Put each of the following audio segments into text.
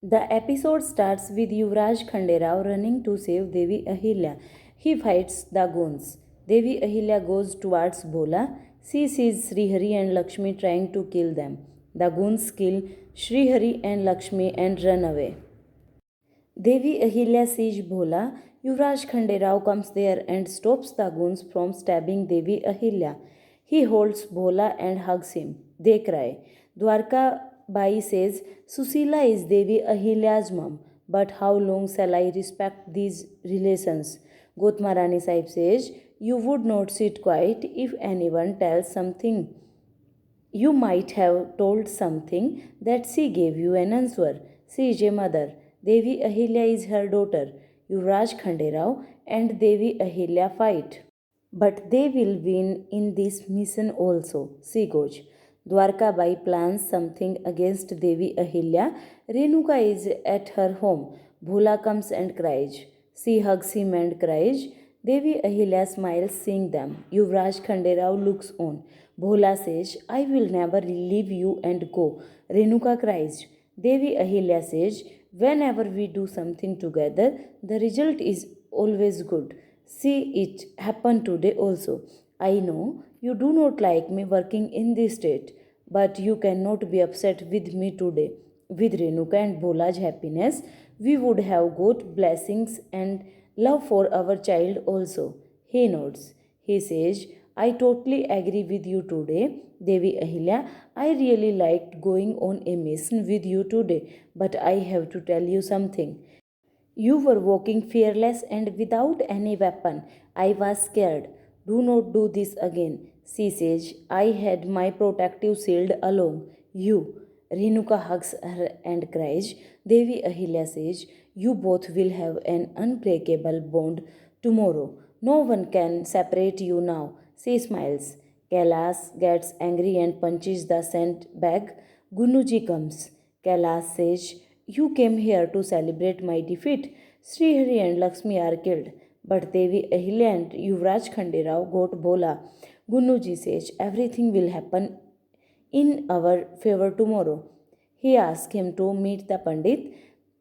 The episode starts with Yuvraj Khanderao running to save Devi Ahilya. He fights the goons. Devi Ahilya goes towards Bhola. She sees Srihari and Lakshmi trying to kill them. The goons kill Srihari and Lakshmi and run away. Devi Ahilya sees Bhola. Yuvraj Khanderao comes there and stops the goons from stabbing Devi Ahilya. He holds Bhola and hugs him. They cry. Dwarka Bai says, Susila is Devi Ahilya's mom, but how long shall I respect these relations? Gotmarani Sahib says, You would not sit quiet if anyone tells something. You might have told something that she gave you an answer. She is a mother. Devi Ahilya is her daughter. Yuvraj Khanderao and Devi Ahilya fight. But they will win in this mission also, she goes. Dwarka Bai plans something against Devi Ahilya. Renuka is at her home. Bhola comes and cries. She hugs him and cries. Devi Ahilya smiles seeing them. Yuvraj Khanderao looks on. Bhola says, I will never leave you and go. Renuka cries. Devi Ahilya says, whenever we do something together, the result is always good. See it happen today also. I know you do not like me working in this state, but you cannot be upset with me today. With Renuka and Bhola's happiness, we would have got blessings and love for our child also. He nods. He says, I totally agree with you today, Devi Ahilya. I really liked going on a mission with you today, but I have to tell you something. You were walking fearless and without any weapon. I was scared. Do not do this again. She says, I had my protective shield along. You. Renuka hugs her and cries. Devi Ahilya says, You both will have an unbreakable bond tomorrow. No one can separate you now. She smiles. Kailas gets angry and punches the sandbag. Gunuji comes. Kailas says, You came here to celebrate my defeat. Srihari and Lakshmi are killed, but Devi Ahilya and Yuvraj Khanderao got Bhola. Gunuji says everything will happen in our favor tomorrow. He asks him to meet the Pandit.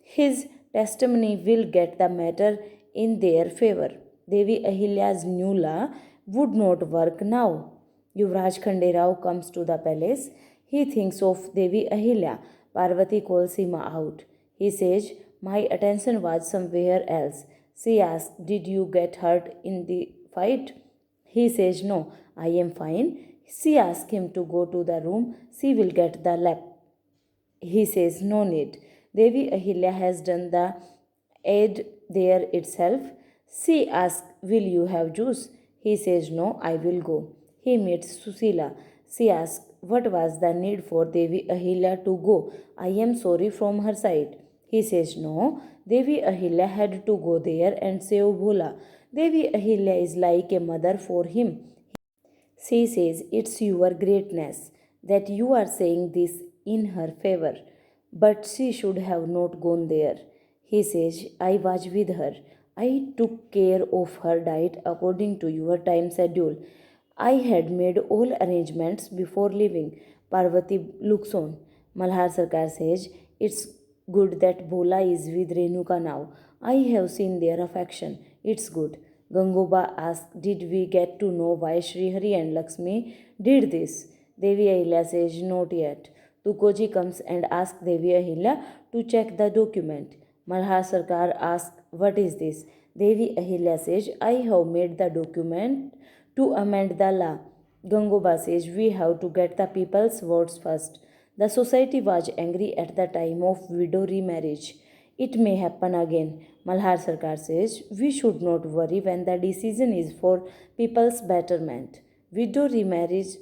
His testimony will get the matter in their favor. Devi Ahilya's new law would not work now. Yuvraj Khanderao comes to the palace. He thinks of Devi Ahilya. Parvati calls him out. He says, My attention was somewhere else. She asks, Did you get hurt in the fight? He says, No, I am fine. She asks him to go to the room. She will get the lap. He says, No need. Devi Ahilya has done the aid there itself. She asks, Will you have juice? He says, No, I will go. He meets Susila. She asks, What was the need for Devi Ahilya to go? I am sorry from her side. He says, No, Devi Ahilya had to go there and save Bhola. Devi Ahilya is like a mother for him. She says, It's your greatness that you are saying this in her favor. But she should have not gone there. He says, I was with her. I took care of her diet according to your time schedule. I had made all arrangements before leaving. Parvati looks on. Malhar Sarkar says, It's good that Bhola is with Renuka now. I have seen their affection. It's good. Gangoba asked, Did we get to know why Srihari and Lakshmi did this? Devi Ahilya says, Not yet. Tukoji comes and asks Devi Ahilya to check the document. Malhar Sarkar asks, What is this? Devi Ahilya says, I have made the document to amend the law. Gangoba says, We have to get the people's votes first. The society was angry at the time of widow remarriage. It may happen again. Malhar Sarkar says, We should not worry when the decision is for people's betterment. Widow remarriage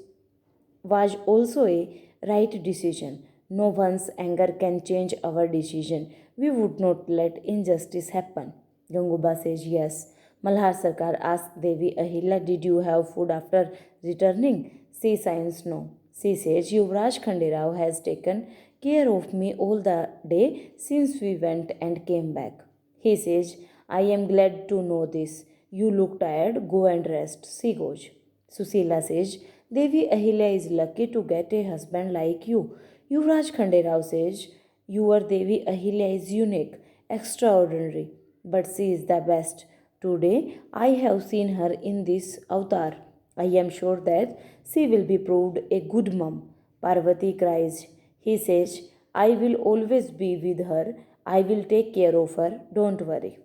was also a right decision. No one's anger can change our decision. We would not let injustice happen. Ganguba says yes. Malhar Sarkar asked Devi Ahilya, Did you have food after returning? She signs no. She says, Yuvraj Khanderao has taken care of me all the day since we went and came back. He says, I am glad to know this. You look tired, go and rest. She goes. Susila says, Devi Ahilya is lucky to get a husband like you. Yuvraj Khanderao says, Your Devi Ahilya is unique, extraordinary, but she is the best. Today, I have seen her in this avatar. I am sure that she will be proved a good mom. Parvati cries. He says, I will always be with her. I will take care of her. Don't worry.